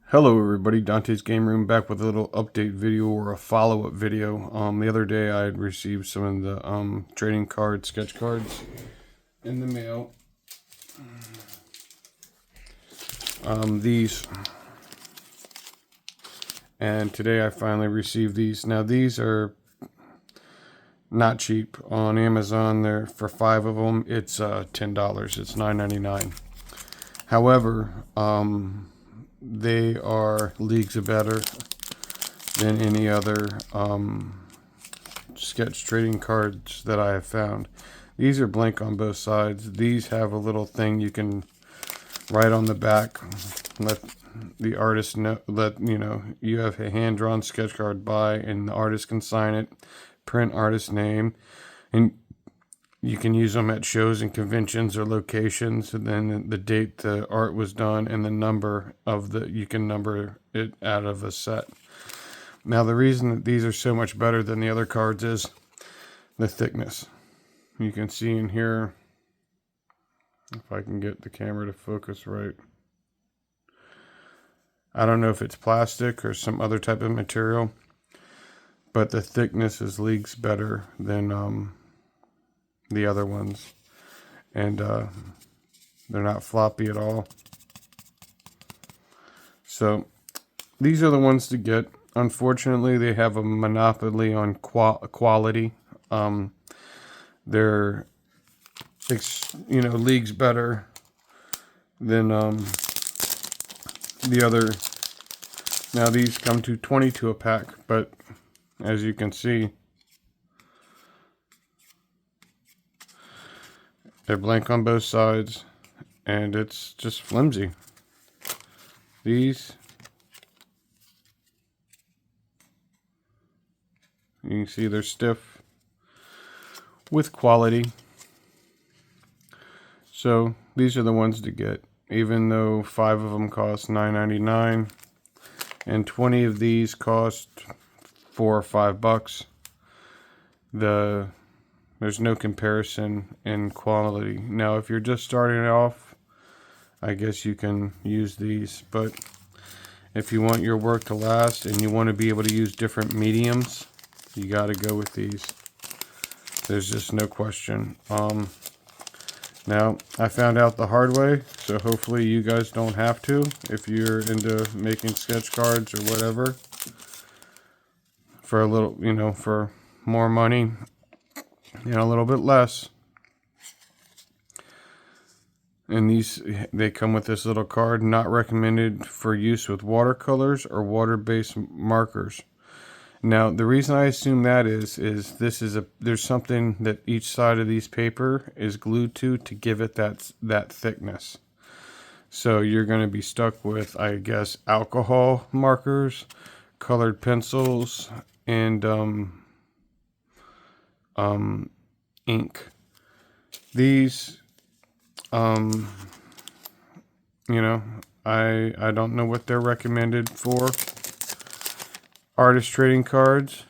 Hello everybody, Dante's Game Room back with a little update video or a follow-up video. The other day I had received some of the trading card sketch cards in the mail. These, and today I finally received these. Now these are not cheap on Amazon. They're for 5 of them. It's $10. It's $9.99. However, they are leagues better than any other sketch trading cards that I have found. These are blank on both sides. These have a little thing you can write on the back, let the artist know, let you know you have a hand-drawn sketch card by, and the artist can sign it, print artist name, and you can use them at shows and conventions or locations, and then the date the art was done and the number of the, you can number it out of a set. Now the reason that these are so much better than the other cards is the thickness. You can see in here, if I can get the camera to focus right. I don't know if it's plastic or some other type of material, but the thickness is leagues better than the other ones, and they're not floppy at all. So these are the ones to get. Unfortunately, they have a monopoly on quality. They're leagues better than the other. Now these come to 22 a pack, but as you can see, they're blank on both sides, and it's just flimsy. These, you can see they're stiff with quality. So these are the ones to get, even though 5 of them cost $9.99 and 20 of these cost $4 or $5. There's no comparison in quality. Now, if you're just starting off, I guess you can use these, but if you want your work to last and you want to be able to use different mediums, you got to go with these. There's just no question. Now, I found out the hard way, so hopefully you guys don't have to if you're into making sketch cards or whatever. For a little, for more money and a little bit less. And these, they come with this little card, not recommended for use with watercolors or water-based markers. Now, the reason I assume that is there's something that each side of these paper is glued to give it that thickness. So you're going to be stuck with, I guess, alcohol markers, colored pencils, and ink. These, I don't know what they're recommended for. Artist trading cards,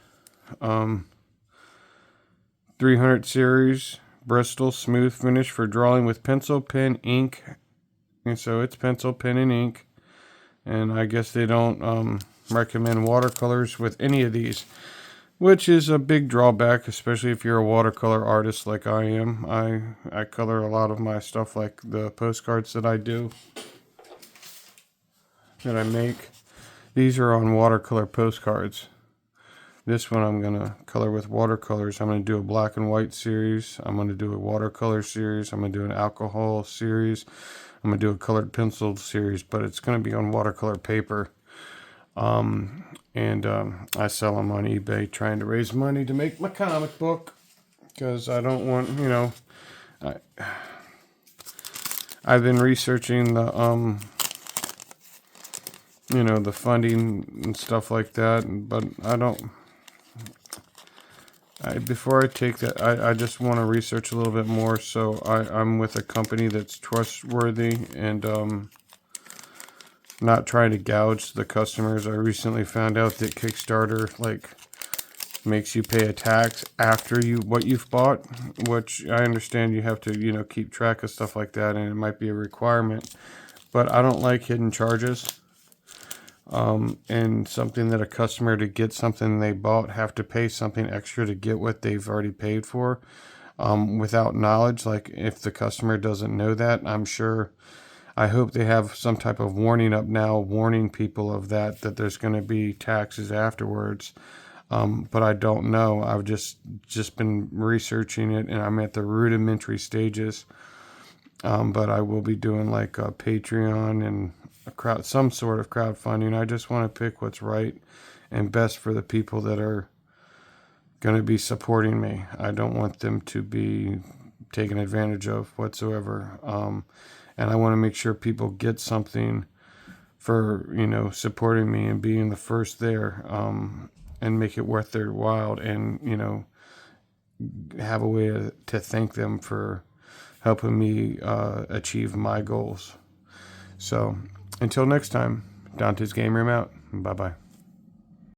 300 series, Bristol smooth finish for drawing with pencil, pen, ink. And so it's pencil, pen, and ink. And I guess they don't recommend watercolors with any of these, which is a big drawback, especially if you're a watercolor artist like I am. I color a lot of my stuff, like the postcards that I do, that I make. These are on watercolor postcards. This one I'm going to color with watercolors. I'm going to do a black and white series. I'm going to do a watercolor series. I'm going to do an alcohol series. I'm going to do a colored pencil series, but it's going to be on watercolor paper. I sell them on eBay, trying to raise money to make my comic book, because I don't want, I've been researching the the funding and stuff like that, but before I take that, I just want to research a little bit more, so I'm with a company that's trustworthy and not trying to gouge the customers. I recently found out that Kickstarter makes you pay a tax after what you've bought, which I understand you have to keep track of stuff like that, and it might be a requirement, but I don't like hidden charges. and something that a customer, to get something they bought, have to pay something extra to get what they've already paid for, without knowledge. Like, if the customer doesn't know that, I'm sure, I hope they have some type of warning up now, warning people of that there's going to be taxes afterwards. But I don't know. I've just been researching it, and I'm at the rudimentary stages. But I will be doing like a Patreon and some sort of crowdfunding. I just want to pick what's right and best for the people that are going to be supporting me. I don't want them to be taken advantage of whatsoever. And I want to make sure people get something for, supporting me and being the first there, and make it worth their while, and, have a way to thank them for helping me achieve my goals. So until next time, Dante's Game Room out. Bye-bye.